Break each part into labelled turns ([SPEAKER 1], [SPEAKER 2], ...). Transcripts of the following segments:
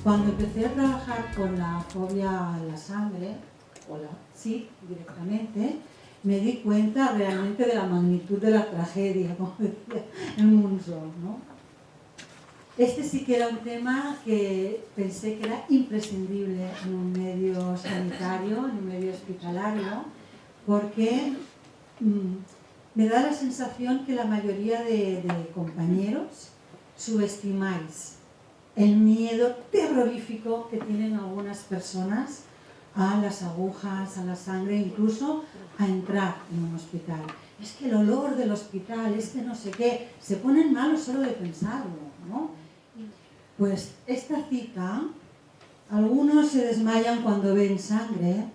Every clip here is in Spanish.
[SPEAKER 1] Cuando empecé a trabajar con la fobia a la sangre, o la SID directamente, me di cuenta realmente de la magnitud de la tragedia, como decía el Munzo, ¿no? Este sí que era un tema que pensé que era imprescindible en un medio sanitario, en un medio hospitalario, porque me da la sensación que la mayoría de compañeros subestimáis el miedo terrorífico que tienen algunas personas a las agujas, a la sangre, incluso a entrar en un hospital. Es que el olor del hospital, es que no sé qué, se ponen malos solo de pensarlo, ¿no? Pues esta cita, algunos se desmayan cuando ven sangre,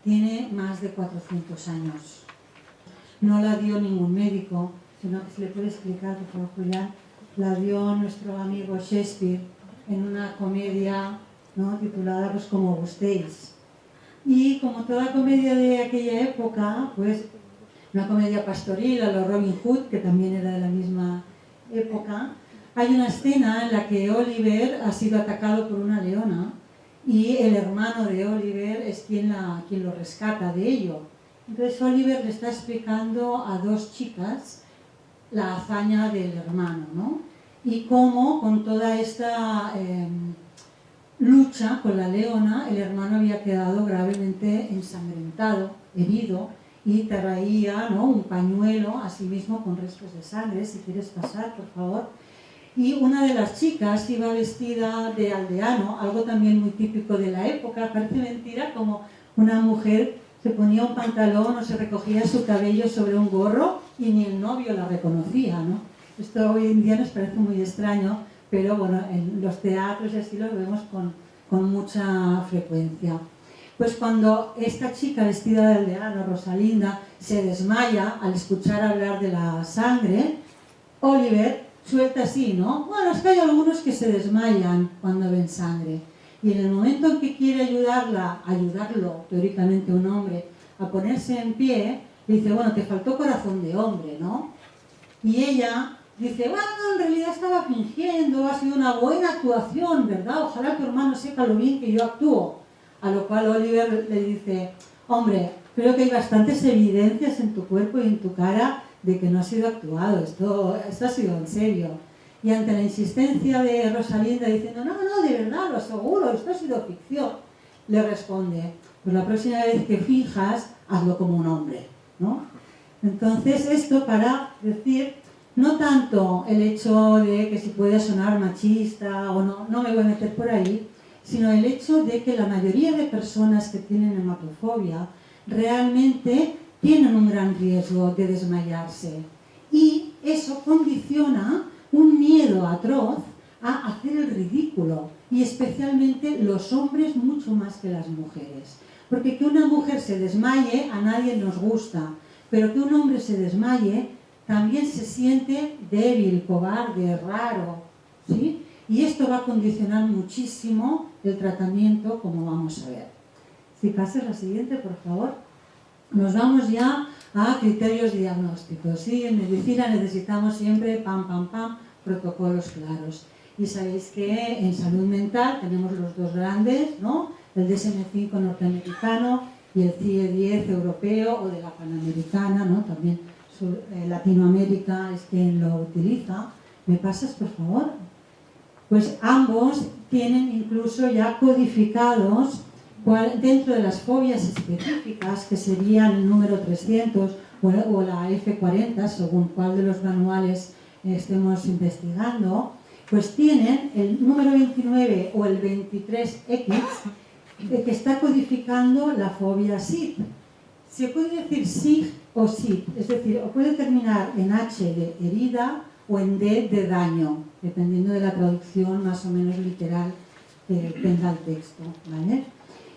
[SPEAKER 1] tiene más de 400 años. No la dio ningún médico, sino que se le puede explicar, por favor, Julián, la dio nuestro amigo Shakespeare en una comedia, ¿no?, titulada pues Como gustéis. Y como toda comedia de aquella época, pues una comedia pastoril a lo Robin Hood, que también era de la misma época, hay una escena en la que Oliver ha sido atacado por una leona y el hermano de Oliver es quien lo rescata de ello. Entonces Oliver le está explicando a dos chicas la hazaña del hermano, ¿no? Y cómo con toda esta lucha con la leona, el hermano había quedado gravemente ensangrentado, herido, y traía, ¿no?, un pañuelo a sí mismo con restos de sangre. Si quieres pasar, por favor. Y una de las chicas iba vestida de aldeano, algo también muy típico de la época. Parece mentira como una mujer se ponía un pantalón o se recogía su cabello sobre un gorro y ni el novio la reconocía, ¿no? Esto hoy en día nos parece muy extraño, pero bueno, en los teatros y así lo vemos con mucha frecuencia. Pues cuando esta chica vestida de aldeano, Rosalinda, se desmaya al escuchar hablar de la sangre, Oliver suelta así, ¿no? Bueno, es que hay algunos que se desmayan cuando ven sangre. Y en el momento en que quiere ayudarlo, teóricamente un hombre, a ponerse en pie, le dice, bueno, te faltó corazón de hombre, ¿no? Y ella dice, bueno, en realidad estaba fingiendo, ha sido una buena actuación, ¿verdad? Ojalá tu hermano sepa lo bien que yo actúo. A lo cual Oliver le dice, hombre, creo que hay bastantes evidencias en tu cuerpo y en tu cara de que no ha sido actuado, esto ha sido en serio. Y ante la insistencia de Rosalinda diciendo, no, de verdad, lo aseguro, esto ha sido ficción, le responde, pues la próxima vez que finjas, hazlo como un hombre, ¿no? Entonces esto para decir, no tanto el hecho de que si puede sonar machista o no me voy a meter por ahí, sino el hecho de que la mayoría de personas que tienen hematofobia realmente tienen un gran riesgo de desmayarse. Y eso condiciona un miedo atroz a hacer el ridículo, y especialmente los hombres mucho más que las mujeres. Porque que una mujer se desmaye a nadie nos gusta, pero que un hombre se desmaye también se siente débil, cobarde, raro, ¿sí? Y esto va a condicionar muchísimo el tratamiento, como vamos a ver. Si pasas la siguiente, por favor. Nos vamos ya a criterios diagnósticos, ¿sí? En medicina necesitamos siempre, protocolos claros. Y sabéis que en salud mental tenemos los dos grandes, ¿no? El DSM-5 norteamericano y el CIE-10 europeo o de la Panamericana, ¿no? También Latinoamérica es quien lo utiliza. ¿Me pasas, por favor? Pues ambos tienen incluso ya codificados dentro de las fobias específicas, que serían el número 300 o la F40, según cuál de los manuales estemos investigando, pues tienen el número 29 o el 23X, que está codificando la fobia SID. Se puede decir SIG o SID, es decir, o puede terminar en H de herida o en D de daño, dependiendo de la traducción más o menos literal que tenga el texto, ¿vale?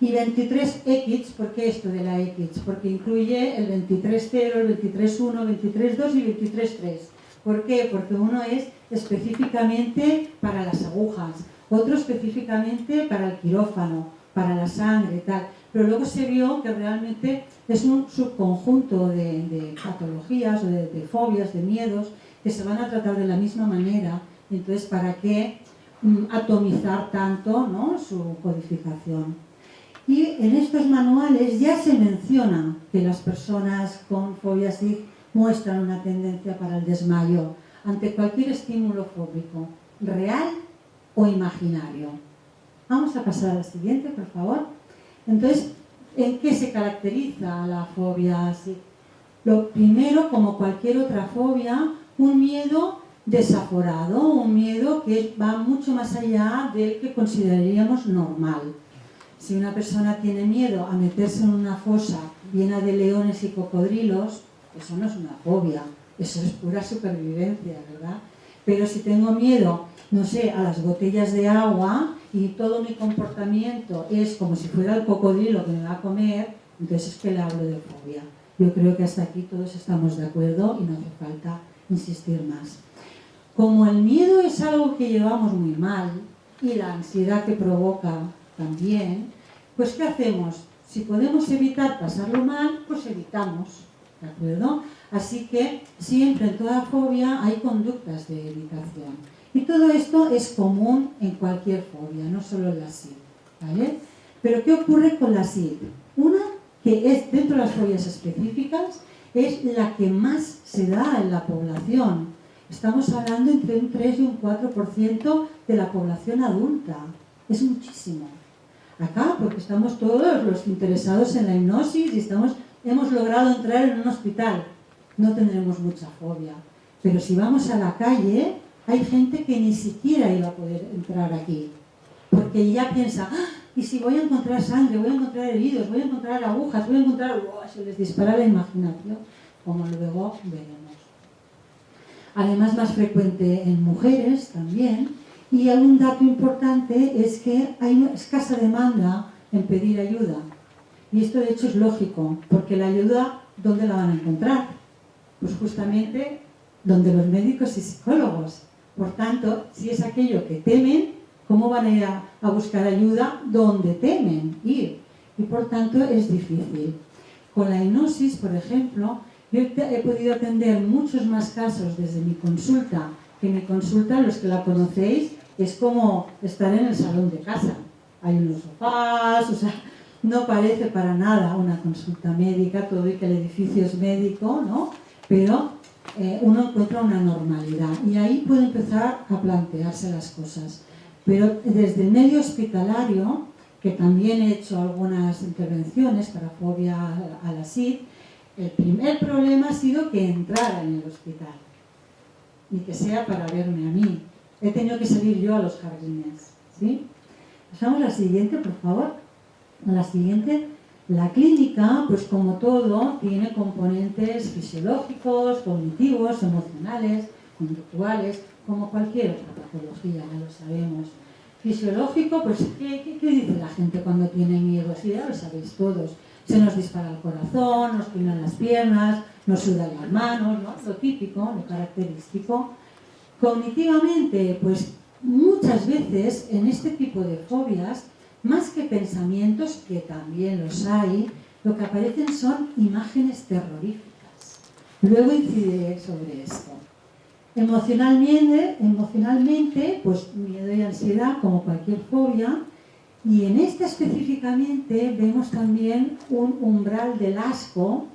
[SPEAKER 1] Y 23X, ¿por qué esto de la X? Porque incluye el 23.0, el 23.1, 23.2 y 23.3. ¿Por qué? Porque uno es específicamente para las agujas, otro específicamente para el quirófano, para la sangre y tal. Pero luego se vio que realmente es un subconjunto de patologías o de fobias, de miedos, que se van a tratar de la misma manera. Entonces, ¿para qué atomizar tanto, ¿no?, su codificación. Y en estos manuales ya se menciona que las personas con fobia SIG muestran una tendencia para el desmayo ante cualquier estímulo fóbico, real o imaginario. Vamos a pasar al siguiente, por favor. Entonces, ¿en qué se caracteriza la fobia SIG? Lo primero, como cualquier otra fobia, un miedo desaforado, un miedo que va mucho más allá del que consideraríamos normal. Si una persona tiene miedo a meterse en una fosa llena de leones y cocodrilos, eso no es una fobia, eso es pura supervivencia, ¿verdad? Pero si tengo miedo, no sé, a las botellas de agua y todo mi comportamiento es como si fuera el cocodrilo que me va a comer, entonces es que le hablo de fobia. Yo creo que hasta aquí todos estamos de acuerdo y no hace falta insistir más. Como el miedo es algo que llevamos muy mal y la ansiedad que provoca también, pues ¿qué hacemos? Si podemos evitar pasarlo mal, pues evitamos, ¿de acuerdo? Así que siempre en toda fobia hay conductas de evitación. Y todo esto es común en cualquier fobia, no solo en la SID, ¿vale? Pero ¿qué ocurre con la SID? Una que es, dentro de las fobias específicas, es la que más se da en la población. Estamos hablando entre un 3 y un 4% de la población adulta. Es muchísimo. Acá, porque estamos todos los interesados en la hipnosis y hemos logrado entrar en un hospital. No tendremos mucha fobia. Pero si vamos a la calle, hay gente que ni siquiera iba a poder entrar aquí. Porque ya piensa, ¿y si voy a encontrar sangre, voy a encontrar heridos, voy a encontrar agujas, voy a encontrar... se les dispara la imaginación, como luego veremos. Además, más frecuente en mujeres también. Y un dato importante es que hay una escasa demanda en pedir ayuda. Y esto de hecho es lógico, porque la ayuda, ¿dónde la van a encontrar? Pues justamente donde los médicos y psicólogos. Por tanto, si es aquello que temen, ¿cómo van a ir a buscar ayuda donde temen ir? Y por tanto es difícil. Con la hipnosis, por ejemplo, yo he podido atender muchos más casos desde mi consulta, que mi consulta, los que la conocéis, es como estar en el salón de casa. Hay unos sofás, o sea, no parece para nada una consulta médica, todo y que el edificio es médico, ¿no? Pero uno encuentra una normalidad y ahí puede empezar a plantearse las cosas. Pero desde el medio hospitalario, que también he hecho algunas intervenciones para fobia a la SID, el primer problema ha sido que entrara en el hospital, ni que sea para verme a mí. He tenido que salir yo a los jardines, ¿sí? Pasamos a la siguiente, por favor. A la siguiente. La clínica, pues como todo, tiene componentes fisiológicos, cognitivos, emocionales, conductuales, como cualquier otra patología, ya lo sabemos. Fisiológico, pues ¿qué dice la gente cuando tiene miedo? Sí, ya lo sabéis todos. Se nos dispara el corazón, nos tiemblan las piernas, nos sudan las manos, ¿no? Lo típico, lo característico. Cognitivamente, pues muchas veces en este tipo de fobias, más que pensamientos, que también los hay, lo que aparecen son imágenes terroríficas. Luego incidiré sobre esto. Emocionalmente, pues miedo y ansiedad, como cualquier fobia, y en esta específicamente vemos también un umbral del asco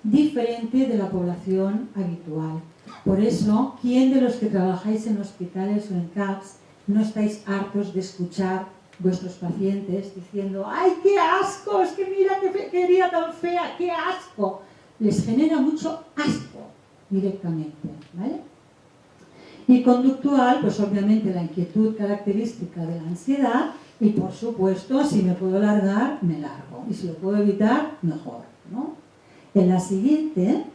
[SPEAKER 1] diferente de la población habitual. Por eso, ¿quién de los que trabajáis en hospitales o en CAPS no estáis hartos de escuchar vuestros pacientes diciendo ¡ay, qué asco! Es que mira qué herida tan fea, ¡qué asco! Les genera mucho asco directamente, ¿vale? Y conductual, pues obviamente la inquietud característica de la ansiedad y por supuesto, si me puedo largar, me largo. Y si lo puedo evitar, mejor, ¿no? En la siguiente,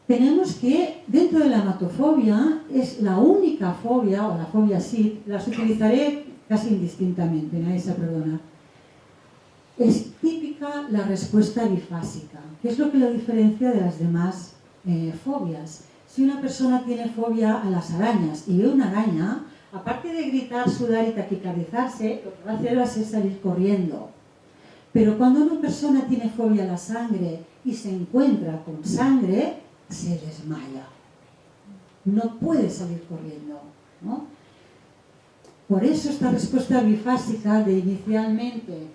[SPEAKER 1] tenemos que dentro de la hematofobia es la única fobia, o la fobia SID, las utilizaré casi indistintamente, nadie se perdona. Es típica la respuesta bifásica, que es lo que lo diferencia de las demás fobias. Si una persona tiene fobia a las arañas y ve una araña, aparte de gritar, sudar y taquicardizarse, lo que va a hacer va a ser salir corriendo. Pero cuando una persona tiene fobia a la sangre y se encuentra con sangre, se desmaya. No puede salir corriendo, ¿no? Por eso esta respuesta bifásica de inicialmente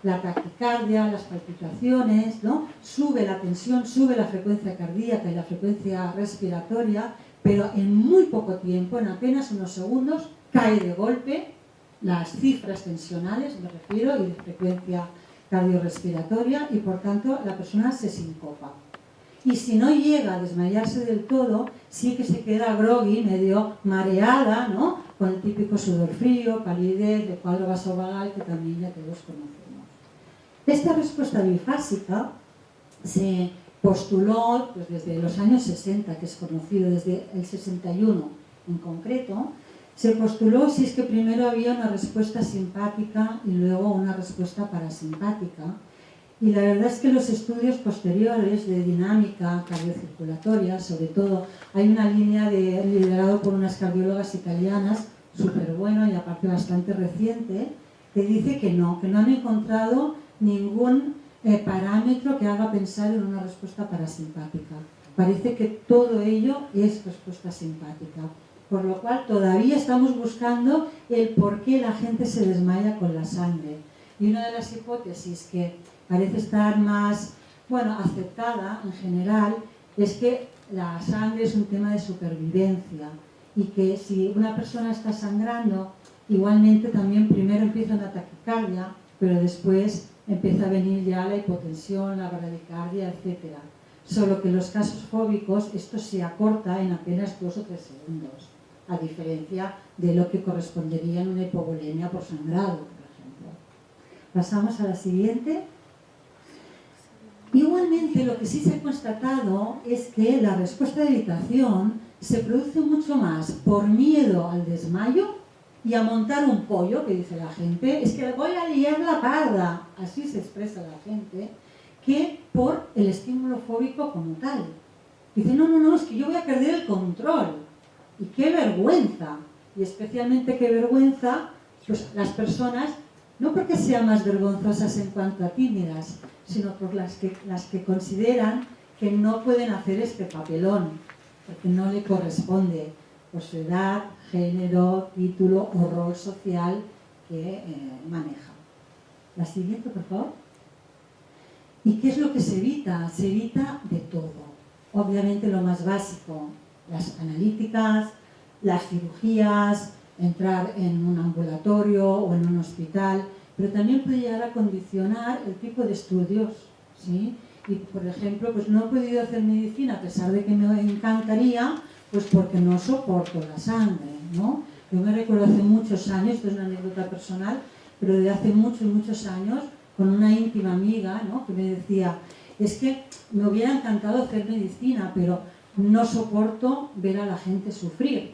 [SPEAKER 1] la taquicardia, las palpitaciones, ¿no? Sube la tensión, sube la frecuencia cardíaca y la frecuencia respiratoria, pero en muy poco tiempo, en apenas unos segundos, cae de golpe las cifras tensionales, me refiero, y de frecuencia cardiorrespiratoria, y por tanto la persona se sincopa. Y si no llega a desmayarse del todo, sí que se queda groggy, medio mareada, ¿no? Con el típico sudor frío, palidez, de cuadro vasovagal, que también ya todos conocemos. Esta respuesta bifásica se postuló pues, desde los años 60, que es conocido, desde el 61 en concreto, se postuló si es que primero había una respuesta simpática y luego una respuesta parasimpática. Y la verdad es que los estudios posteriores de dinámica cardiocirculatoria, sobre todo, hay una línea liderado por unas cardiólogas italianas, súper bueno y aparte bastante reciente, que dice que no han encontrado ningún parámetro que haga pensar en una respuesta parasimpática. Parece que todo ello es respuesta simpática. Por lo cual todavía estamos buscando el por qué la gente se desmaya con la sangre. Y una de las hipótesis que parece estar más aceptada en general es que la sangre es un tema de supervivencia y que si una persona está sangrando, igualmente también primero empieza una taquicardia, pero después empieza a venir ya la hipotensión, la bradicardia, etc. Solo que en los casos fóbicos esto se acorta en apenas 2 o 3 segundos, a diferencia de lo que correspondería en una hipovolemia por sangrado, por ejemplo. Pasamos a la siguiente. Igualmente, lo que sí se ha constatado es que la respuesta de evitación se produce mucho más por miedo al desmayo y a montar un pollo, que dice la gente, es que voy a liar la parda, así se expresa la gente, que por el estímulo fóbico como tal. Dice, no, es que yo voy a perder el control. Y qué vergüenza, y especialmente qué vergüenza, pues las personas, no porque sean más vergonzosas en cuanto a tímidas, sino por las que consideran que no pueden hacer este papelón, porque no le corresponde por su edad, género, título o rol social que maneja. La siguiente, por favor. ¿Y qué es lo que se evita? Se evita de todo. Obviamente lo más básico, las analíticas, las cirugías, entrar en un ambulatorio o en un hospital, pero también puede llegar a condicionar el tipo de estudios, ¿sí? Y, por ejemplo, pues no he podido hacer medicina a pesar de que me encantaría, pues porque no soporto la sangre, ¿no? Yo me recuerdo hace muchos años, esto es una anécdota personal, pero de hace muchos años, con una íntima amiga, ¿no? Que me decía, es que me hubiera encantado hacer medicina, pero no soporto ver a la gente sufrir.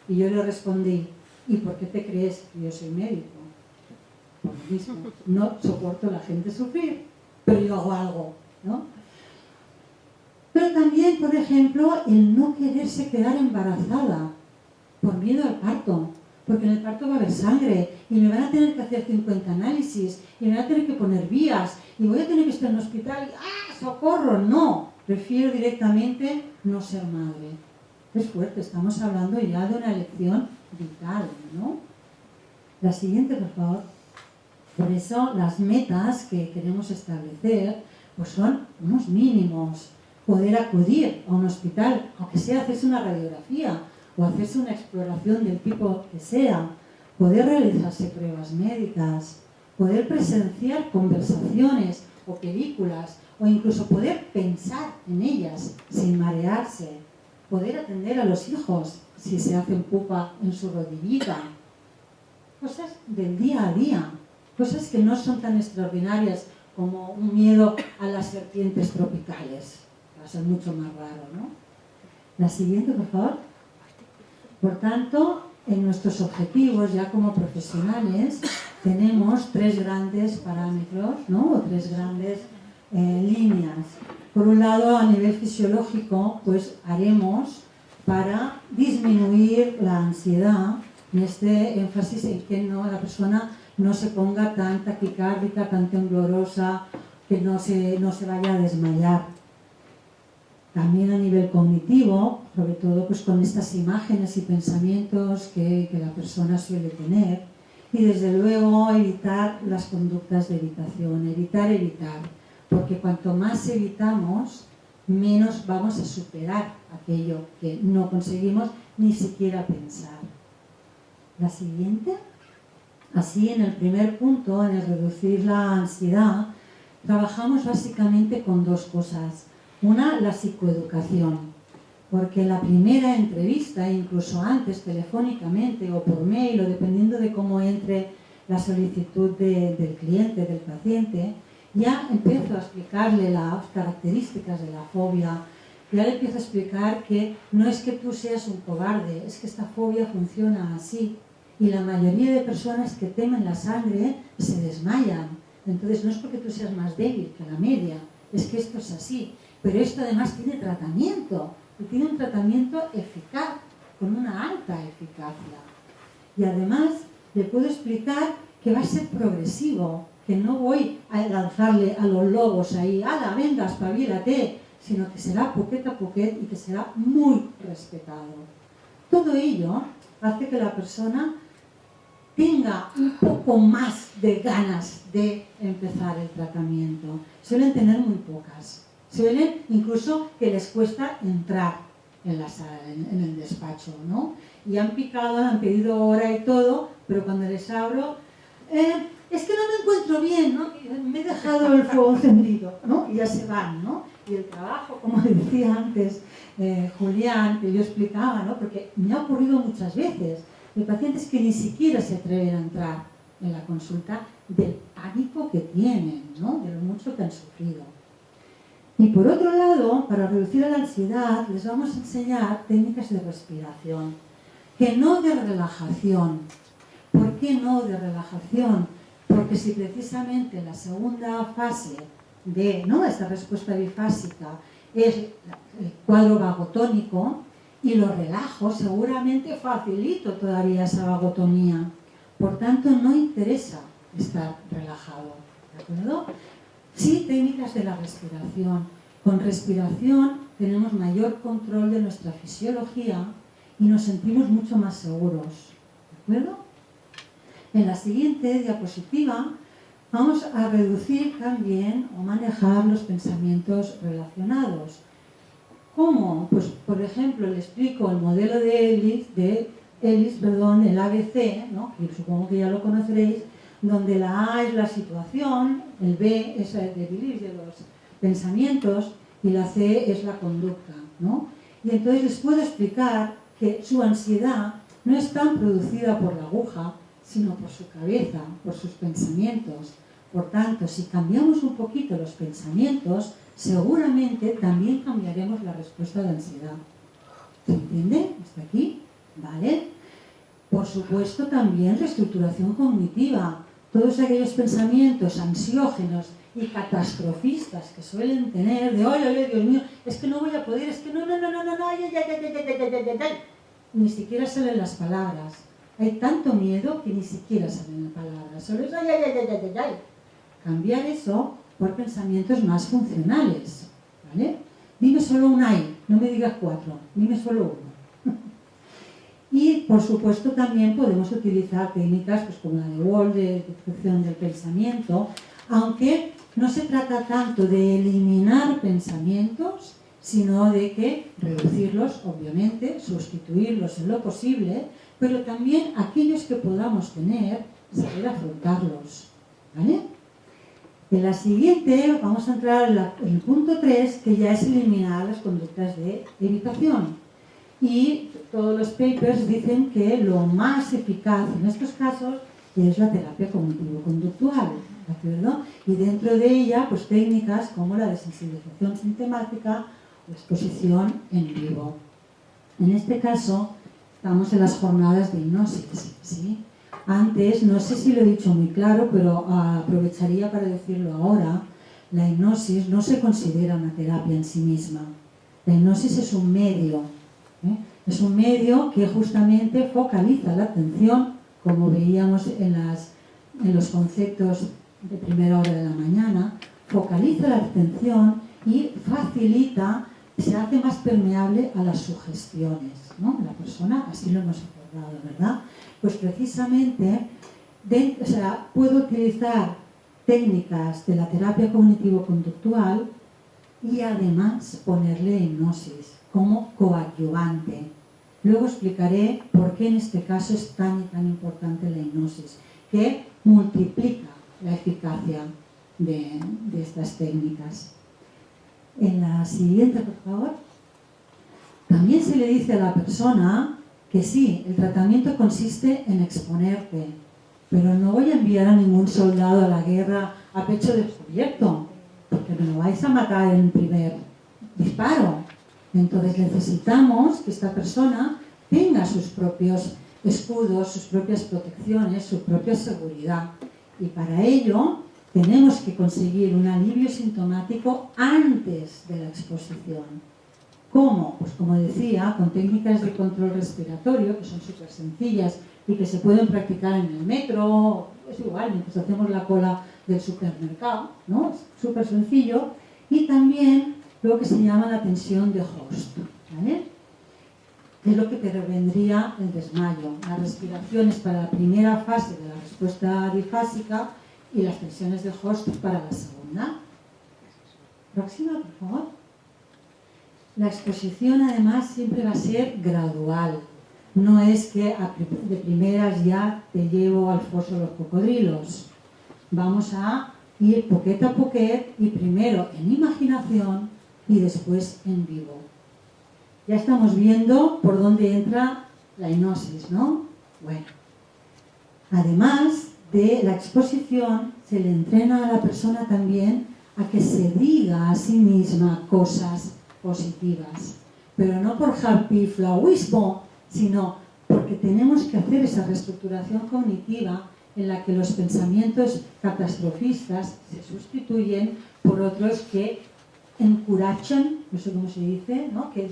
[SPEAKER 1] Y yo le respondí, ¿y por qué te crees que yo soy médico? Por lo mismo, no soporto a la gente sufrir, pero yo hago algo, ¿no? Pero también, por ejemplo, el no quererse quedar embarazada por miedo al parto, porque en el parto va a haber sangre y me van a tener que hacer 50 análisis y me van a tener que poner vías y voy a tener que estar en el hospital y ¡ah, socorro! No, prefiero directamente no ser madre. Es fuerte, estamos hablando ya de una elección vital, ¿no? La siguiente, por favor. Por eso las metas que queremos establecer pues son unos mínimos. Poder acudir a un hospital, aunque sea hacerse una radiografía o hacerse una exploración del tipo que sea, poder realizarse pruebas médicas, poder presenciar conversaciones o películas o incluso poder pensar en ellas sin marearse, poder atender a los hijos si se hacen pupa en su rodillita, cosas del día a día, cosas que no son tan extraordinarias como un miedo a las serpientes tropicales. Va a ser mucho más raro, ¿no? La siguiente, por favor. Por tanto, en nuestros objetivos, ya como profesionales, tenemos 3 grandes parámetros, ¿no? O 3 grandes líneas. Por un lado, a nivel fisiológico, pues haremos para disminuir la ansiedad, y este énfasis en que la persona no se ponga tan taquicárdica, tan temblorosa, que no se vaya a desmayar. también a nivel cognitivo, sobre todo pues con estas imágenes y pensamientos que la persona suele tener, y desde luego evitar las conductas de evitación, evitar, porque cuanto más evitamos, menos vamos a superar aquello que no conseguimos ni siquiera pensar. La siguiente. Así, en el primer punto, en el reducir la ansiedad, trabajamos básicamente con dos cosas. Una, la psicoeducación, porque en la primera entrevista, incluso antes, telefónicamente o por mail, o dependiendo de cómo entre la solicitud del cliente, del paciente, ya empiezo a explicarle las características de la fobia, ya le empiezo a explicar que no es que tú seas un cobarde, es que esta fobia funciona así. Y la mayoría de personas que temen la sangre se desmayan. Entonces no es porque tú seas más débil que la media, es que esto es así. Pero esto además tiene tratamiento, y tiene un tratamiento eficaz, con una alta eficacia. Y además le puedo explicar que va a ser progresivo, que no voy a lanzarle a los lobos ahí, ¡hala, venga, espabilate!, sino que será poquet a poquet y que será muy respetado. Todo ello hace que la persona tenga un poco más de ganas de empezar el tratamiento. Suelen tener muy pocas. Suelen incluso que les cuesta entrar en la sala, en el despacho, ¿no? Y han picado, han pedido hora y todo, pero cuando les abro, es que no me encuentro bien, ¿no? Me he dejado el fuego encendido, ¿no? Y ya se van, ¿no? Y el trabajo, como decía antes Julián, que yo explicaba, ¿no? Porque me ha ocurrido muchas veces, de pacientes que ni siquiera se atreven a entrar en la consulta del pánico que tienen, ¿no? De lo mucho que han sufrido. Y por otro lado, para reducir la ansiedad, les vamos a enseñar técnicas de respiración, que no de relajación. ¿Por qué no de relajación? Porque si precisamente la segunda fase de esta respuesta bifásica es el cuadro vagotónico, y lo relajo, seguramente facilito todavía esa vagotonía. Por tanto, no interesa estar relajado, ¿de acuerdo? Sí, técnicas de la respiración. Con respiración tenemos mayor control de nuestra fisiología y nos sentimos mucho más seguros, ¿de acuerdo? En la siguiente diapositiva vamos a reducir también o manejar los pensamientos relacionados. ¿Cómo? Pues, por ejemplo, le explico el modelo de Ellis, el ABC, ¿no? Que supongo que ya lo conoceréis, donde la A es la situación, el B es el de beliefs, de los pensamientos, y la C es la conducta, ¿no? Y entonces les puedo explicar que su ansiedad no es tan producida por la aguja, sino por su cabeza, por sus pensamientos. Por tanto, si cambiamos un poquito los pensamientos, seguramente también cambiaremos la respuesta de ansiedad. ¿Se entiende? ¿Hasta aquí? ¿Vale? Por supuesto, también reestructuración cognitiva. Todos aquellos pensamientos ansiógenos y catastrofistas que suelen tener, de ¡ay, Dios mío! Es que no voy a poder, es que no, ay. Ni siquiera salen las palabras. Hay tanto miedo que ni siquiera salen las palabras. Solo es ay. Cambiar eso por pensamientos más funcionales, ¿vale? Dime solo un ay, no me digas 4, dime solo uno. Y, por supuesto, también podemos utilizar técnicas pues, como la de Wall, de descripción del pensamiento, aunque no se trata tanto de eliminar pensamientos, sino de que reducirlos, obviamente, sustituirlos en lo posible, pero también aquellos que podamos tener, saber afrontarlos, ¿vale? En la siguiente vamos a entrar en el punto 3, que ya es eliminar las conductas de evitación. Y todos los papers dicen que lo más eficaz en estos casos es la terapia cognitivo-conductual, ¿de acuerdo? Y dentro de ella, pues técnicas como la desensibilización sintomática o exposición en vivo. En este caso, estamos en las jornadas de hipnosis, ¿sí? Antes, no sé si lo he dicho muy claro, pero aprovecharía para decirlo ahora, la hipnosis no se considera una terapia en sí misma. La hipnosis es un medio, ¿eh? Es un medio que justamente focaliza la atención, como veíamos en los conceptos de primera hora de la mañana, focaliza la atención y facilita se hace más permeable a las sugestiones, ¿no? La persona, así lo hemos acordado, ¿verdad? Pues precisamente, puedo utilizar técnicas de la terapia cognitivo-conductual y además ponerle hipnosis como coadyuvante. Luego explicaré por qué en este caso es tan y tan importante la hipnosis, que multiplica la eficacia de estas técnicas. En la siguiente, por favor. También se le dice a la persona que sí, el tratamiento consiste en exponerte, pero no voy a enviar a ningún soldado a la guerra a pecho descubierto, porque me lo vais a matar en el primer disparo. Entonces necesitamos que esta persona tenga sus propios escudos, sus propias protecciones, su propia seguridad. Y para ello tenemos que conseguir un alivio sintomático antes de la exposición. ¿Cómo? Pues como decía, con técnicas de control respiratorio, que son súper sencillas y que se pueden practicar en el metro, es igual, mientras hacemos la cola del supermercado, ¿no? Es súper sencillo. Y también lo que se llama la tensión de Host, ¿vale? Es lo que prevendría el desmayo. Las respiraciones para la primera fase de la respuesta difásica y las tensiones de Host para la segunda. Próxima, por favor. La exposición además siempre va a ser gradual. No es que de primeras ya te llevo al foso de los cocodrilos. Vamos a ir poquet a poquet y primero en imaginación y después en vivo. Ya estamos viendo por dónde entra la hipnosis, ¿no? Bueno, además de la exposición, se le entrena a la persona también a que se diga a sí misma cosas positivas, pero no por happy-flauismo, sino porque tenemos que hacer esa reestructuración cognitiva en la que los pensamientos catastrofistas se sustituyen por otros que encourajan, no sé cómo se dice, ¿no? Que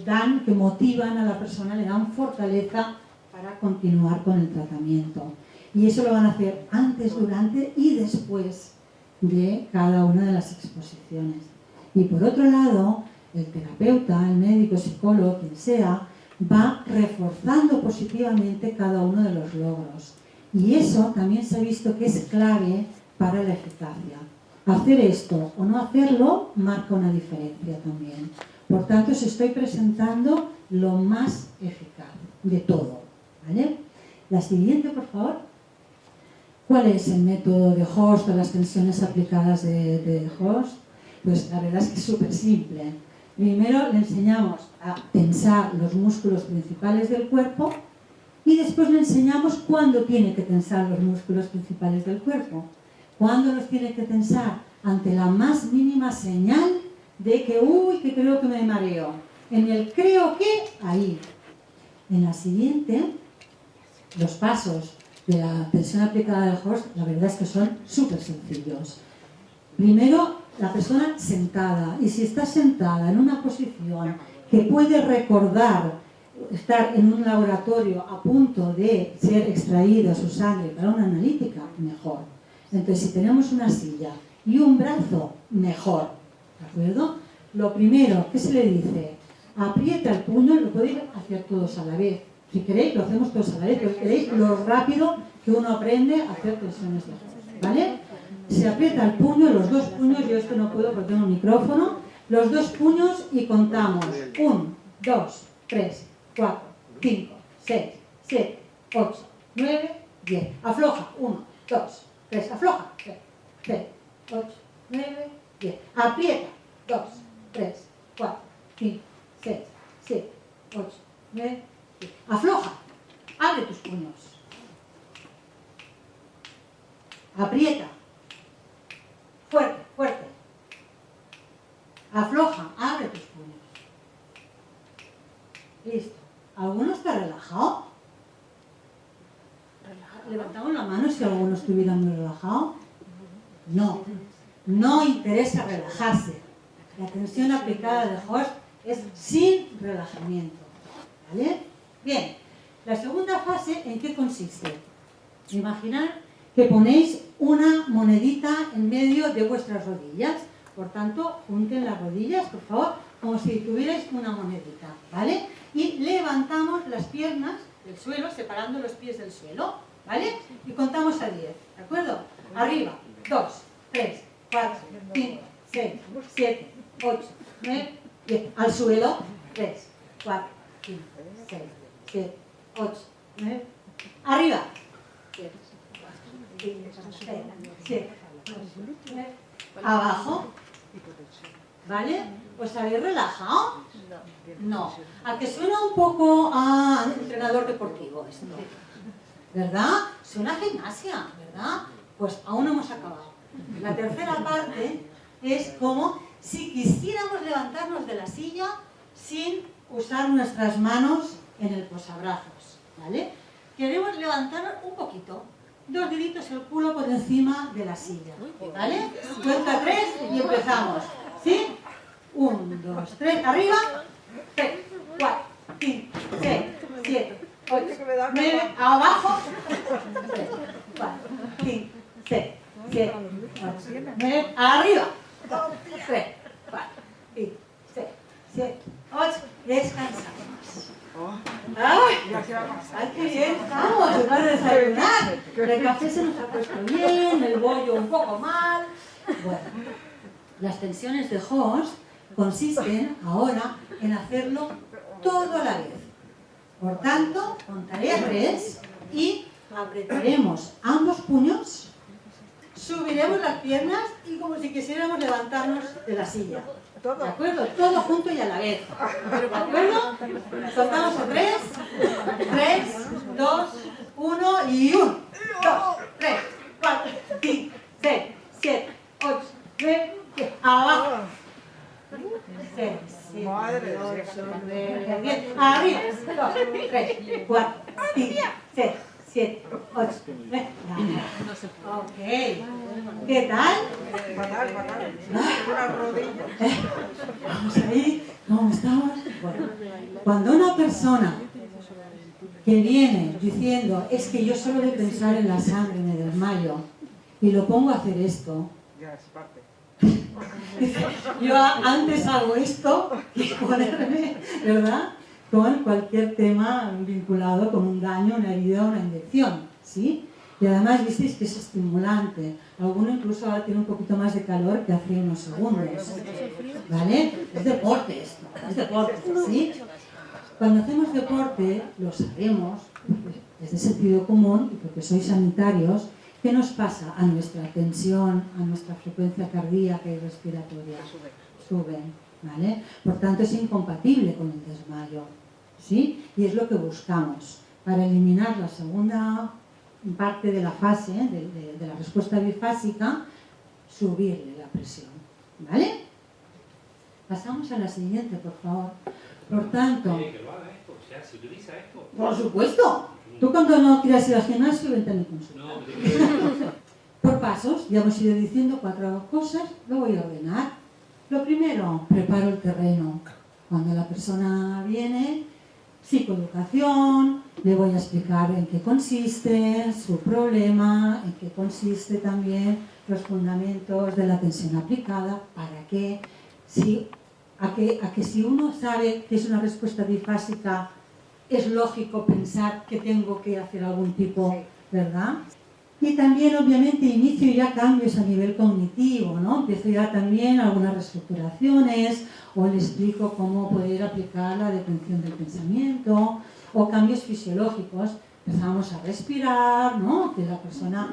[SPEAKER 1] motivan a la persona, le dan fortaleza para continuar con el tratamiento. Y eso lo van a hacer antes, durante y después de cada una de las exposiciones. Y por otro lado, el terapeuta, el médico, el psicólogo, quien sea, va reforzando positivamente cada uno de los logros. Y eso también se ha visto que es clave para la eficacia. Hacer esto o no hacerlo marca una diferencia también. Por tanto, os estoy presentando lo más eficaz de todo, ¿vale? La siguiente, por favor. ¿Cuál es el método de Host o las tensiones aplicadas de Host? Pues la verdad es que es súper simple. Primero le enseñamos a tensar los músculos principales del cuerpo y después le enseñamos cuándo tiene que tensar los músculos principales del cuerpo. ¿Cuándo los tiene que tensar? Ante la más mínima señal de que, que creo que me mareo. En el creo que, ahí. En la siguiente, los pasos de la tensión aplicada del Host, la verdad es que son súper sencillos. Primero, la persona sentada, y si está sentada en una posición que puede recordar estar en un laboratorio a punto de ser extraída su sangre para una analítica, mejor. Entonces, si tenemos una silla y un brazo, mejor, ¿de acuerdo? Lo primero, ¿qué se le dice? Aprieta el puño, lo podéis hacer todos a la vez. Si queréis, lo hacemos todos a la vez, pero queréis lo rápido que uno aprende a hacer tensiones de Host, ¿vale? Se aprieta el puño, los dos puños, yo esto no puedo porque tengo un micrófono, los dos puños y contamos 1, 2, 3, 4, 5, 6, 7, 8, 9, 10. Afloja, 1, 2, 3, afloja, 6, 8, 9, 10. Aprieta, 2, 3, 4, 5, 6, 7, 8, 9, 10. Afloja, abre tus puños. Aprieta. Fuerte, fuerte. Afloja, abre tus puños. Listo. ¿Alguno está relajado? Levantamos la mano si alguno estuviera muy relajado. No, no interesa relajarse. La tensión aplicada de Host es sin relajamiento. ¿Vale? Bien. La segunda fase, ¿en qué consiste? Imaginad que ponéis una monedita en medio de vuestras rodillas. Por tanto, junten las rodillas, por favor. como si tuvierais una monedita, ¿vale? Y levantamos las piernas del suelo, separando los pies del suelo, ¿vale? Y contamos a 10, ¿de acuerdo? Arriba, 2, 3, 4, 5, 6, 7, 8, 9, 10. Al suelo, 3, 4, 5, 6, 7, 8, 9. Arriba. 7, 8, 9. Abajo. ¿Vale? ¿Os habéis relajado? No. ¿A que suena un poco a entrenador deportivo esto? ¿Verdad? Suena a gimnasia, ¿verdad? Pues aún no hemos acabado. La tercera parte es como si quisiéramos levantarnos de la silla sin usar nuestras manos en el posabrazos, ¿vale? Queremos levantarnos un poquito, 2 deditos el culo por encima de la silla, ¿vale? Cuenta 3 y empezamos, ¿sí? 1, 2, 3, arriba, 3, 4, 5, 6, 7, 8, 9, abajo, 3, 4, 5, 6, 7, 8, 9, arriba, 3, 4, 5, 6, 7, 8, descansamos. ¡Ay! ¡Ay, qué bien estamos! Se va a desayunar. El café se nos ha puesto bien, el bollo un poco mal. Bueno, las tensiones de Host consisten ahora en hacerlo todo a la vez. Por tanto, contaré a 3 y apretaremos ambos puños, subiremos las piernas y como si quisiéramos levantarnos de la silla. ¿De acuerdo? Todo junto y a la vez. ¿De acuerdo? Contamos a 3, 3, 2, 1 y 1, 2, 3, 4, 5, 6, 7, 8, 9, 10. Abajo. 6, 7, 8, 9, 10. Arriba. 2, 3, 4, 5, 6, 7, 8, 9. Ok. ¿Qué tal?
[SPEAKER 2] Fatal. Una rodilla.
[SPEAKER 1] Vamos ahí. ¿Cómo estamos? Bueno, cuando una persona que viene diciendo es que yo solo de pensar en la sangre me desmayo y lo pongo a hacer esto,
[SPEAKER 2] Ya, es parte.
[SPEAKER 1] yo antes hago esto que ponerme, ¿verdad?, con cualquier tema vinculado con un daño, una herida o una inyección, ¿sí? Y además visteis que es estimulante. Alguno incluso ahora tiene un poquito más de calor que hace unos segundos, ¿vale? Es deporte esto, es deporte, ¿sí? Cuando hacemos deporte, lo sabemos, es de sentido común y porque sois sanitarios, ¿qué nos pasa a nuestra tensión, a nuestra frecuencia cardíaca y respiratoria? Suben, ¿vale? Por tanto, es incompatible con el desmayo, ¿sí? Y es lo que buscamos. Para eliminar la segunda parte de la fase, de la respuesta bifásica, subirle la presión, ¿vale? Pasamos a la siguiente, por favor. Por tanto...
[SPEAKER 3] Que lo haga esto, o sea, se utiliza esto.
[SPEAKER 1] Por supuesto. Tú cuando no quieras ir al gimnasio, vente a mi consulta.
[SPEAKER 3] No,
[SPEAKER 1] Por pasos, ya hemos ido diciendo 4 cosas, lo voy a ordenar. Lo primero, preparo el terreno. Cuando la persona viene, psicoeducación, le voy a explicar en qué consiste su problema, en qué consiste también los fundamentos de la tensión aplicada, para que a que si uno sabe que es una respuesta bifásica, es lógico pensar que tengo que hacer algún tipo, ¿verdad? Y también, obviamente, inicio ya cambios a nivel cognitivo, ¿no? Empiezo ya también algunas reestructuraciones, o le explico cómo poder aplicar la detención del pensamiento, o cambios fisiológicos. Empezamos a respirar, ¿no? Que la persona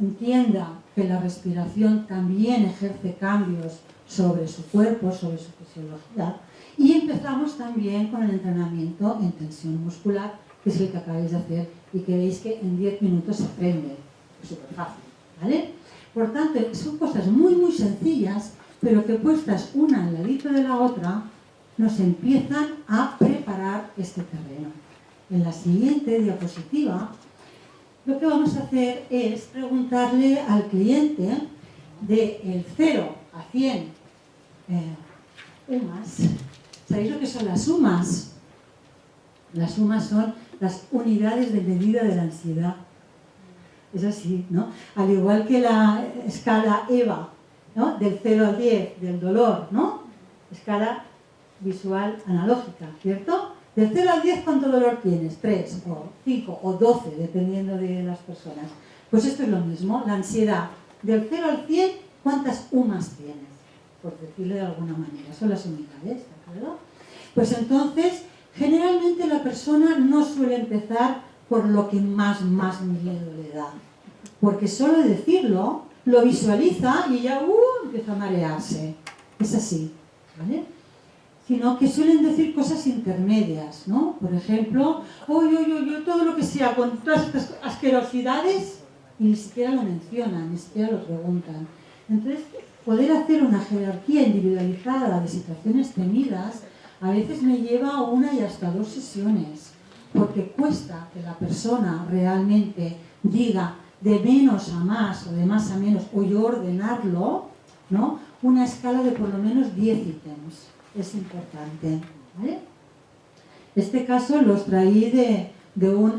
[SPEAKER 1] entienda que la respiración también ejerce cambios sobre su cuerpo, sobre su fisiología. Y empezamos también con el entrenamiento en tensión muscular, que es el que acabáis de hacer y que veis que en 10 minutos se aprende. Es súper fácil, ¿vale? Por tanto, son cosas muy, muy sencillas, pero que puestas una al ladito de la otra, nos empiezan a preparar este terreno. En la siguiente diapositiva, lo que vamos a hacer es preguntarle al cliente del 0 a 100 UMAS. ¿Sabéis lo que son las UMAS? Las UMAS son las unidades de medida de la ansiedad. Es así, ¿no? Al igual que la escala EVA, ¿no? Del 0 al 10, del dolor, ¿no? escala visual analógica, ¿cierto? Del 0 al 10, ¿cuánto dolor tienes? 3, o 5, o 12, dependiendo de las personas. Pues esto es lo mismo, la ansiedad. Del 0 al 100, ¿cuántas UMAs tienes? Por decirlo de alguna manera, son las unidades, ¿de acuerdo? Pues entonces, generalmente la persona no suele empezar por lo que más miedo le da. Porque solo de decirlo, lo visualiza y ya empieza a marearse. Es así, ¿vale? Sino que suelen decir cosas intermedias, ¿no? Por ejemplo, yo todo lo que sea con todas estas asquerosidades, y ni siquiera lo mencionan, ni siquiera lo preguntan. Entonces, poder hacer una jerarquía individualizada de situaciones temidas a veces me lleva a 1 y hasta 2 sesiones, porque cuesta que la persona realmente diga de menos a más o de más a menos, o yo ordenarlo, ¿no? Una escala de por lo menos 10 ítems. Es importante, ¿vale? Este caso los traí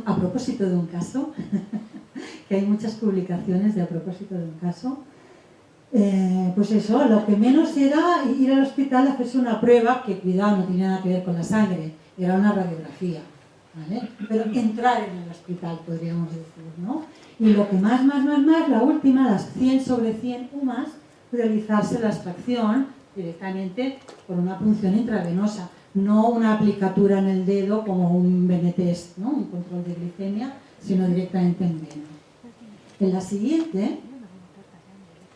[SPEAKER 1] a propósito de un caso, que hay muchas publicaciones de a propósito de un caso. Pues eso, lo que menos era ir al hospital a hacerse una prueba, que cuidado, no tenía nada que ver con la sangre, era una radiografía, ¿vale? Pero entrar en el hospital, podríamos decir, ¿no? Y lo que más, la última, las 100 sobre 100 UMAs, realizarse la extracción directamente por una punción intravenosa, no una aplicatura en el dedo como un Benetest, ¿no? Un control de glicemia, sino directamente en vena. En la siguiente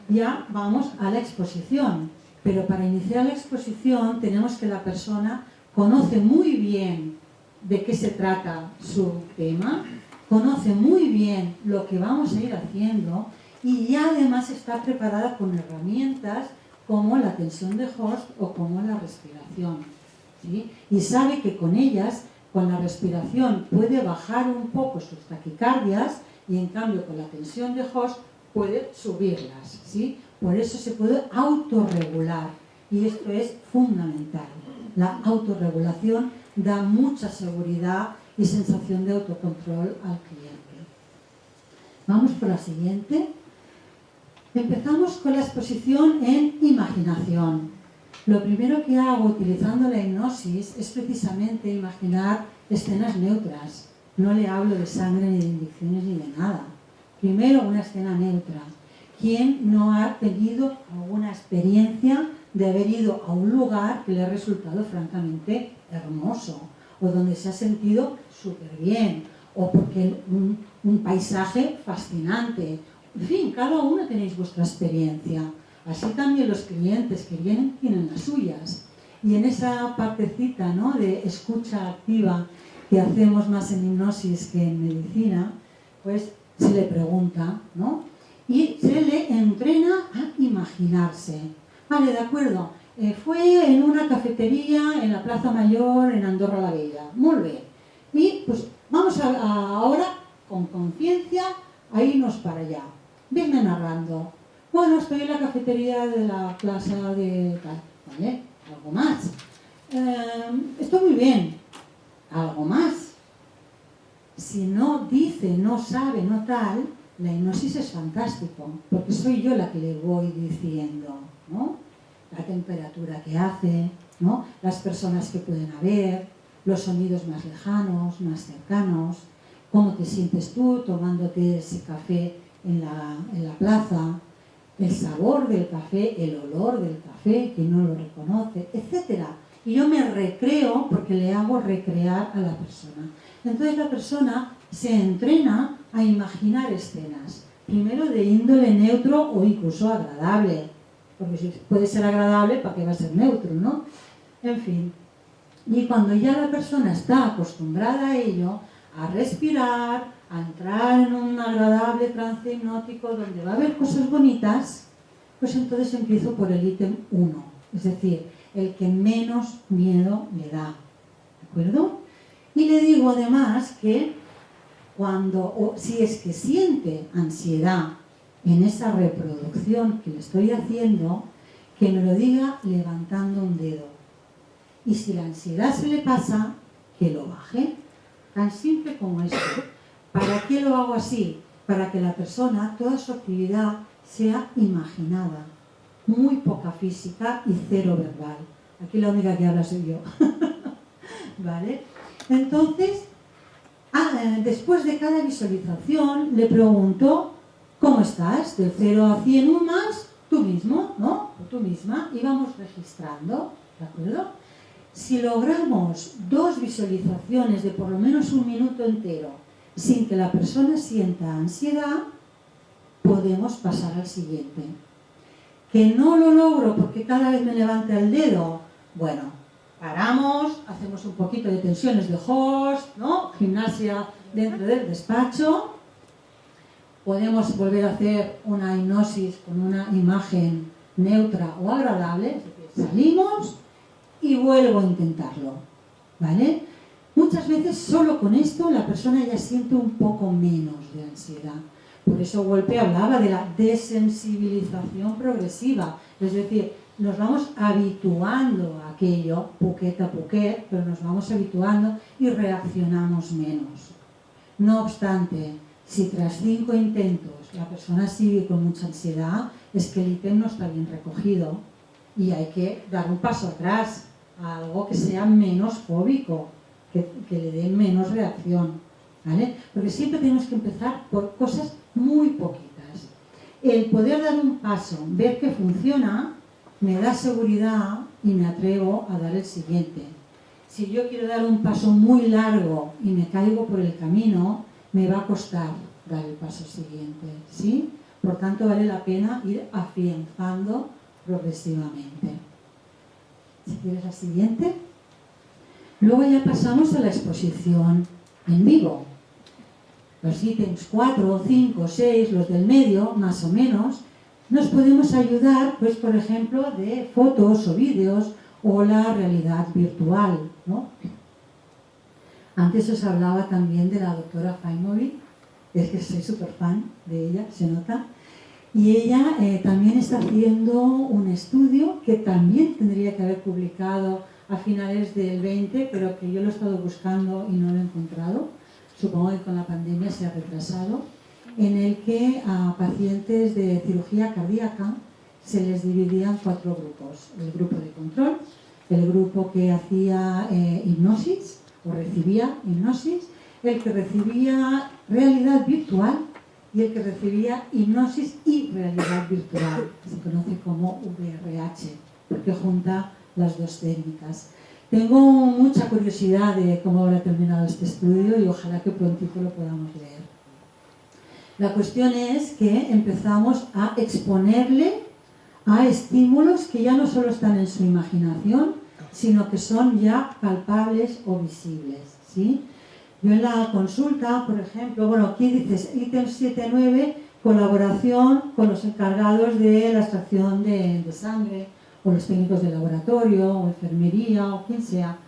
[SPEAKER 1] ya vamos a la exposición, pero para iniciar la exposición tenemos que la persona conoce muy bien de qué se trata su tema, conoce muy bien lo que vamos a ir haciendo y ya además está preparada con herramientas como la tensión de Horst o como la respiración, ¿sí? Y sabe que con ellas, con la respiración, puede bajar un poco sus taquicardias y en cambio con la tensión de Horst puede subirlas, ¿sí? Por eso se puede autorregular y esto es fundamental. La autorregulación da mucha seguridad y sensación de autocontrol al cliente. Vamos por la siguiente. Empezamos con la exposición en imaginación. Lo primero que hago utilizando la hipnosis es precisamente imaginar escenas neutras. No le hablo de sangre ni de inyecciones ni de nada. Primero una escena neutra. ¿Quién no ha tenido alguna experiencia de haber ido a un lugar que le ha resultado francamente hermoso o donde se ha sentido súper bien o porque un paisaje fascinante? En fin, cada uno tenéis vuestra experiencia. Así también los clientes que vienen tienen las suyas. Y en esa partecita, ¿no?, de escucha activa que hacemos más en hipnosis que en medicina, pues se le pregunta, ¿no? Y se le entrena a imaginarse. Vale, de acuerdo, fue en una cafetería en la Plaza Mayor en Andorra la Vella. Muy bien. Y pues vamos ahora, con conciencia, a irnos para allá. Venme narrando. Bueno, estoy en la cafetería de la plaza de tal, ¿vale? Algo más. Estoy muy bien. Algo más. Si no dice, no sabe, no tal, la hipnosis es fantástico, porque soy yo la que le voy diciendo, ¿no? La temperatura que hace, ¿no? Las personas que pueden haber, los sonidos más lejanos, más cercanos, cómo te sientes tú tomándote ese café en la plaza, el sabor del café, el olor del café, que no lo reconoce, etc. Y yo me recreo porque le hago recrear a la persona. Entonces la persona se entrena a imaginar escenas, primero de índole neutro o incluso agradable, porque si puede ser agradable, ¿para qué va a ser neutro, no? En fin, y cuando ya la persona está acostumbrada a ello, a respirar, a entrar en un agradable trance hipnótico donde va a haber cosas bonitas, pues entonces empiezo por el ítem 1, es decir, el que menos miedo le da, ¿de acuerdo? Y le digo además que si es que siente ansiedad en esa reproducción que le estoy haciendo, que me lo diga levantando un dedo. Y si la ansiedad se le pasa, que lo baje. Tan simple como esto. ¿Para qué lo hago así? Para que la persona, toda su actividad, sea imaginada. Muy poca física y cero verbal. Aquí la única que habla soy yo. ¿Vale? Entonces, después de cada visualización, le pregunto, ¿cómo estás? Del 0 a 100 UMAS, tú mismo, ¿no? O tú misma, y vamos registrando, ¿de acuerdo? Si logramos 2 visualizaciones de por lo menos 1 minuto entero, sin que la persona sienta ansiedad, podemos pasar al siguiente. Que no lo logro porque cada vez me levanta el dedo, bueno, paramos, hacemos un poquito de tensiones de host, ¿no? Gimnasia dentro del despacho. Podemos volver a hacer una hipnosis con una imagen neutra o agradable, es decir, salimos y vuelvo a intentarlo, ¿vale? Muchas veces solo con esto la persona ya siente un poco menos de ansiedad. Por eso Wolpe hablaba de la desensibilización progresiva, es decir, nos vamos habituando a aquello, poquet a poquet, pero nos vamos habituando y reaccionamos menos. No obstante, si tras 5 intentos la persona sigue con mucha ansiedad, es que el ítem no está bien recogido y hay que dar un paso atrás a algo que sea menos fóbico, que le dé menos reacción, ¿vale? Porque siempre tenemos que empezar por cosas muy poquitas. El poder dar un paso, ver que funciona, me da seguridad y me atrevo a dar el siguiente. Si yo quiero dar un paso muy largo y me caigo por el camino, me va a costar dar el paso siguiente, ¿sí? Por tanto, vale la pena ir afianzando progresivamente. Si quieres la siguiente. Luego ya pasamos a la exposición en vivo. Los ítems 4, 5, 6, los del medio, más o menos, nos podemos ayudar, pues por ejemplo, de fotos o vídeos o la realidad virtual, ¿no? Antes os hablaba también de la doctora Faimovich, es que soy súper fan de ella, se nota, y ella también está haciendo un estudio que también tendría que haber publicado a finales del 20, pero que yo lo he estado buscando y no lo he encontrado, supongo que con la pandemia se ha retrasado, en el que a pacientes de cirugía cardíaca se les dividía en 4 grupos. El grupo de control, el grupo que hacía hipnosis o recibía hipnosis, el que recibía realidad virtual y el que recibía hipnosis y realidad virtual. Se conoce como VRH, porque junta las 2 técnicas. Tengo mucha curiosidad de cómo habrá terminado este estudio y ojalá que prontito lo podamos leer. La cuestión es que empezamos a exponerle a estímulos que ya no solo están en su imaginación, sino que son ya palpables o visibles, ¿sí? Yo en la consulta, por ejemplo, bueno, aquí dices ítem 7.9, colaboración con los encargados de la extracción de sangre, o los técnicos de laboratorio, o enfermería, o quien sea.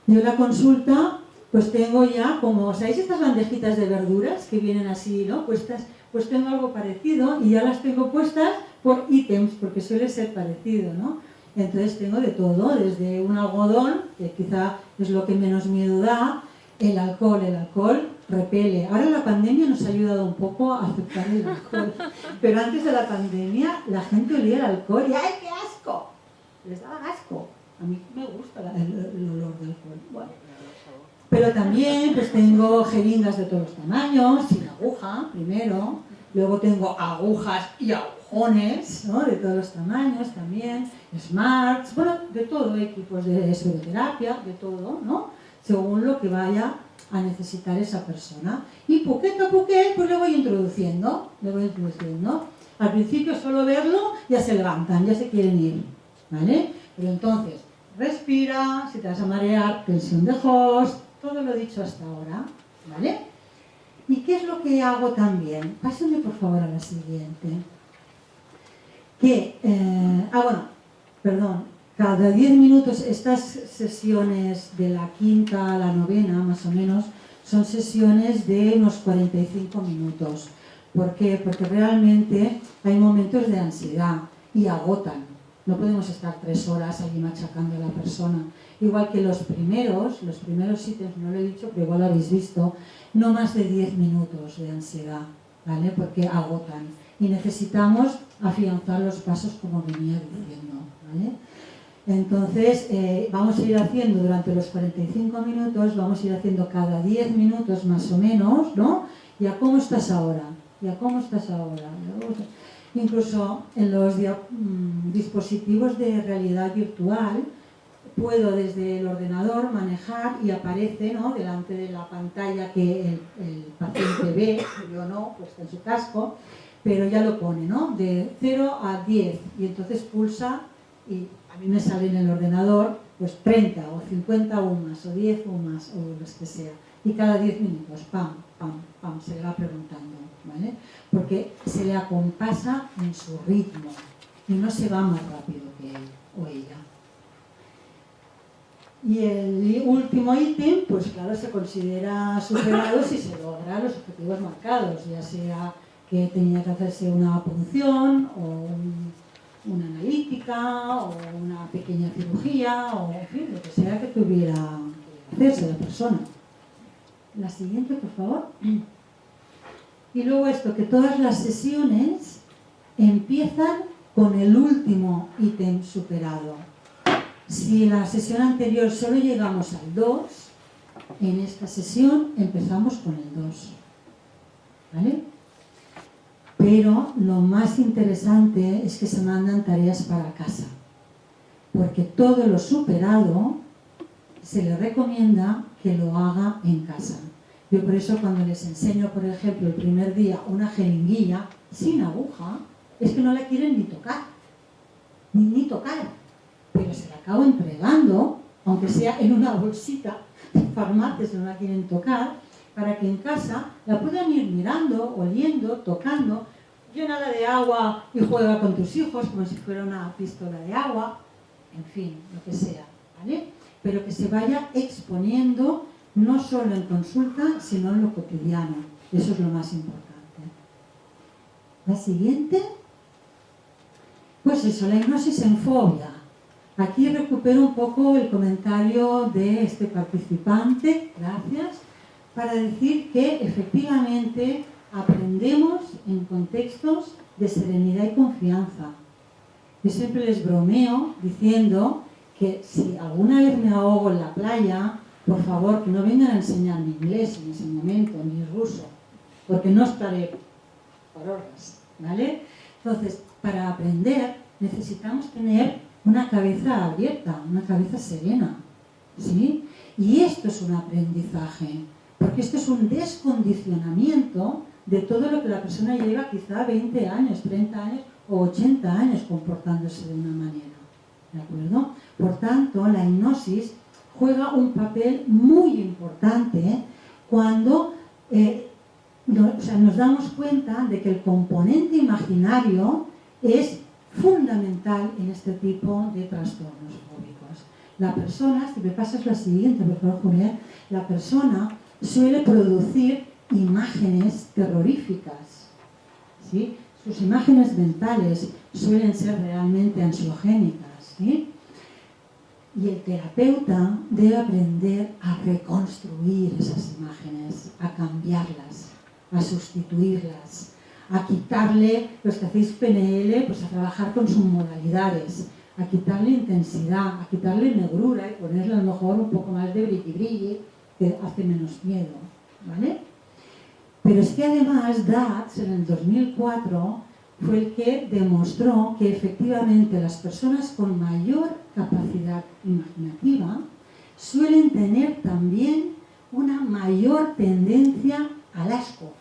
[SPEAKER 1] Yo en la consulta, pues tengo ya como, ¿sabéis estas bandejitas de verduras que vienen así, ¿no? Puestas, pues tengo algo parecido y ya las tengo puestas por ítems, porque suele ser parecido, ¿no? Entonces tengo de todo, desde un algodón, que quizá es lo que menos miedo da, el alcohol repele. Ahora la pandemia nos ha ayudado un poco a aceptar el alcohol, pero antes de la pandemia la gente olía el alcohol y ¡ay, qué asco! Les daba asco. A mí me gusta el olor del alcohol. Bueno. Pero también pues tengo jeringas de todos los tamaños, sin aguja primero, luego tengo agujas y agujones, ¿no? De todos los tamaños también, smarts, bueno, de todo, equipos de esferoterapia, de todo, ¿no? Según lo que vaya a necesitar esa persona. Y poquet a poquet pues le voy introduciendo. Al principio solo verlo ya se levantan, ya se quieren ir, ¿vale? Pero entonces, respira, si te vas a marear, tensión de host, todo lo dicho hasta ahora, ¿vale? ¿Y qué es lo que hago también? Pásenme por favor a la siguiente. Cada 10 minutos, estas sesiones de la 5ª a la 9ª, más o menos, son sesiones de unos 45 minutos. ¿Por qué? Porque realmente hay momentos de ansiedad y agotan. No podemos estar 3 horas allí machacando a la persona. Igual que los primeros ítems, no lo he dicho, pero igual lo habéis visto, no más de 10 minutos de ansiedad, ¿vale? Porque agotan. Y necesitamos afianzar los pasos como venía diciendo, ¿vale? Entonces, vamos a ir haciendo durante los 45 minutos, vamos a ir haciendo cada 10 minutos más o menos, ¿no? ¿Y a cómo estás ahora? ¿Y a cómo estás ahora? Incluso en los dispositivos de realidad virtual, puedo desde el ordenador manejar y aparece, ¿no?, delante de la pantalla que el paciente ve, yo no, pues está en su casco, pero ya lo pone, ¿no?, de 0 a 10, y entonces pulsa y a mí me sale en el ordenador pues 30 o 50 UMAS o 10 UMAS o los que sea, y cada 10 minutos, pam, pam, pam, se le va preguntando, ¿vale? Porque se le acompasa en su ritmo y no se va más rápido que él o ella. Y el último ítem, pues claro, se considera superado si se logran los objetivos marcados, ya sea que tenía que hacerse una punción o una analítica o una pequeña cirugía o en fin, lo que sea que tuviera que hacerse la persona. La siguiente, por favor. Y luego esto, que todas las sesiones empiezan con el último ítem superado. Si en la sesión anterior solo llegamos al 2, en esta sesión empezamos con el 2. ¿Vale? Pero lo más interesante es que se mandan tareas para casa. Porque todo lo superado se le recomienda que lo haga en casa. Yo por eso cuando les enseño, por ejemplo, el primer día una jeringuilla sin aguja, es que no la quieren ni tocar. Ni tocar. Pero se la acabo entregando, aunque sea en una bolsita de farmacia, si no la quieren tocar, para que en casa la puedan ir mirando, oliendo, tocando. Llénala de agua y juega con tus hijos como si fuera una pistola de agua, en fin, lo que sea, ¿vale? Pero que se vaya exponiendo no solo en consulta, sino en lo cotidiano. Eso es lo más importante. La siguiente, pues eso, la hipnosis en fobia. Aquí recupero un poco el comentario de este participante, gracias, para decir que efectivamente aprendemos en contextos de serenidad y confianza. Yo siempre les bromeo diciendo que si alguna vez me ahogo en la playa, por favor, que no vengan a enseñarme inglés en ese momento, ni ruso, porque no estaré por horas, ¿vale? Entonces, para aprender necesitamos tener una cabeza abierta, una cabeza serena, ¿sí? Y esto es un aprendizaje, porque esto es un descondicionamiento de todo lo que la persona lleva quizá 20 años, 30 años o 80 años comportándose de una manera, ¿de acuerdo? Por tanto, la hipnosis juega un papel muy importante cuando nos damos cuenta de que el componente imaginario es fundamental en este tipo de trastornos fóbicos. La persona, si me pasas la siguiente, por favor, Julián, la persona suele producir imágenes terroríficas, ¿sí? Sus imágenes mentales suelen ser realmente ansiogénicas, ¿sí? Y el terapeuta debe aprender a reconstruir esas imágenes, a cambiarlas, a sustituirlas, a quitarle, los que hacéis PNL, pues a trabajar con sus modalidades, a quitarle intensidad, a quitarle negrura y ponerle a lo mejor un poco más de brilli que hace menos miedo, ¿vale? Pero es que además Datz en el 2004 fue el que demostró que efectivamente las personas con mayor capacidad imaginativa suelen tener también una mayor tendencia al asco,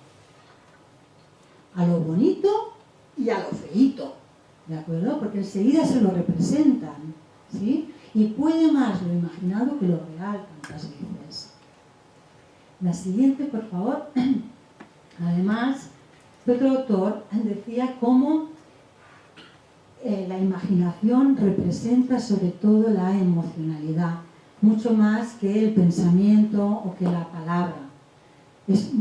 [SPEAKER 1] a lo bonito y a lo feíto, ¿de acuerdo? Porque enseguida se lo representan, ¿sí? Y puede más lo imaginado que lo real tantas veces. La siguiente, por favor. Además, otro autor decía cómo la imaginación representa sobre todo la emocionalidad, mucho más que el pensamiento o que la palabra. Es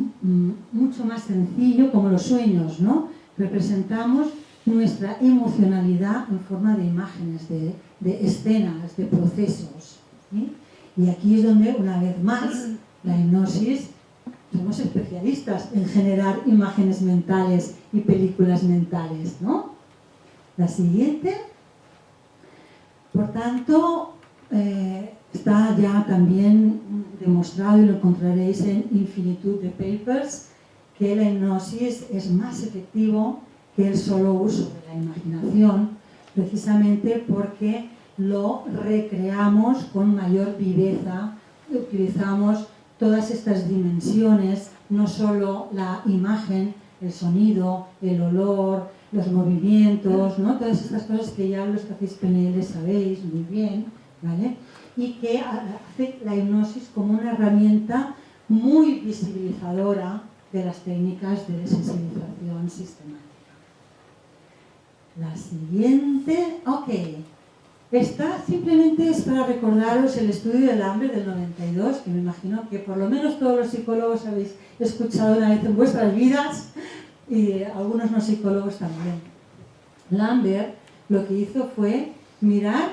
[SPEAKER 1] mucho más sencillo, como los sueños, ¿no? Representamos nuestra emocionalidad en forma de imágenes, de escenas, de procesos, ¿sí? Y aquí es donde, una vez más, la hipnosis, somos especialistas en generar imágenes mentales y películas mentales, ¿no? La siguiente. Por tanto, está ya también demostrado, y lo encontraréis en infinitud de papers, que la hipnosis es más efectivo que el solo uso de la imaginación, precisamente porque lo recreamos con mayor viveza, utilizamos todas estas dimensiones, no solo la imagen, el sonido, el olor, los movimientos, ¿no? Todas estas cosas que ya los que hacéis PNL sabéis muy bien, ¿vale? Y que hace la hipnosis como una herramienta muy visibilizadora de las técnicas de desensibilización sistemática. La siguiente, ok. Esta simplemente es para recordaros el estudio del hambre del 92, que me imagino que por lo menos todos los psicólogos habéis escuchado una vez en vuestras vidas, y algunos no psicólogos también. Lambert lo que hizo fue mirar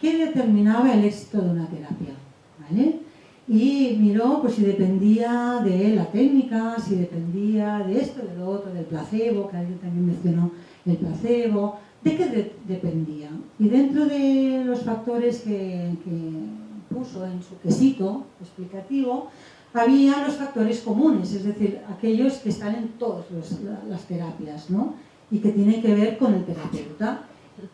[SPEAKER 1] qué determinaba el éxito de una terapia, ¿vale? Y miró pues si dependía de la técnica, si dependía de esto, de lo otro, del placebo, que alguien también mencionó el placebo, de qué dependía. Y dentro de los factores que puso en su quesito explicativo, había los factores comunes, es decir, aquellos que están en todas las terapias, ¿no? Y que tienen que ver con el terapeuta,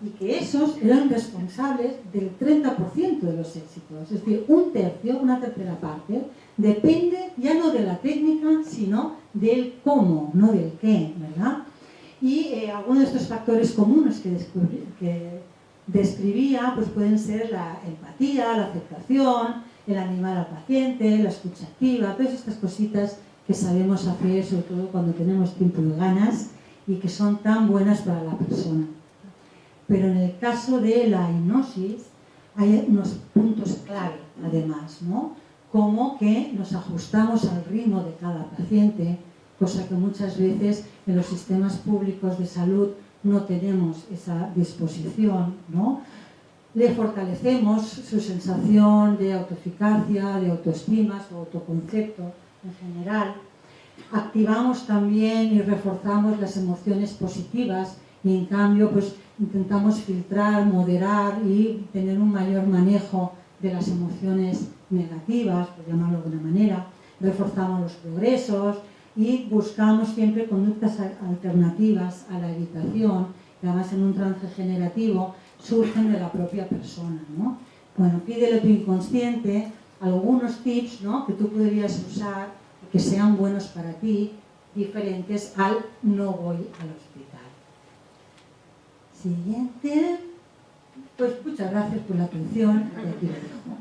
[SPEAKER 1] y que esos eran responsables del 30% de los éxitos, es decir, un tercio, una tercera parte, depende ya no de la técnica, sino del cómo, no del qué, ¿verdad? Y algunos de estos factores comunes que describía pues pueden ser la empatía, la aceptación, el animar al paciente, la escucha activa, todas estas cositas que sabemos hacer, sobre todo cuando tenemos tiempo y ganas, y que son tan buenas para la persona. Pero en el caso de la hipnosis hay unos puntos clave, además, ¿no? Como que nos ajustamos al ritmo de cada paciente, cosa que muchas veces en los sistemas públicos de salud no tenemos esa disposición, ¿no? Le fortalecemos su sensación de autoeficacia, de autoestima, su autoconcepto en general. Activamos también y reforzamos las emociones positivas y en cambio pues intentamos filtrar, moderar y tener un mayor manejo de las emociones negativas, por llamarlo de alguna manera. Reforzamos los progresos y buscamos siempre conductas alternativas a la evitación, que además en un trance generativo surgen de la propia persona, ¿no? Bueno, pídele a tu inconsciente algunos tips, ¿no?, que tú podrías usar que sean buenos para ti, diferentes al no voy al hospital. Siguiente. Pues muchas gracias por la atención y aquí lo dejo.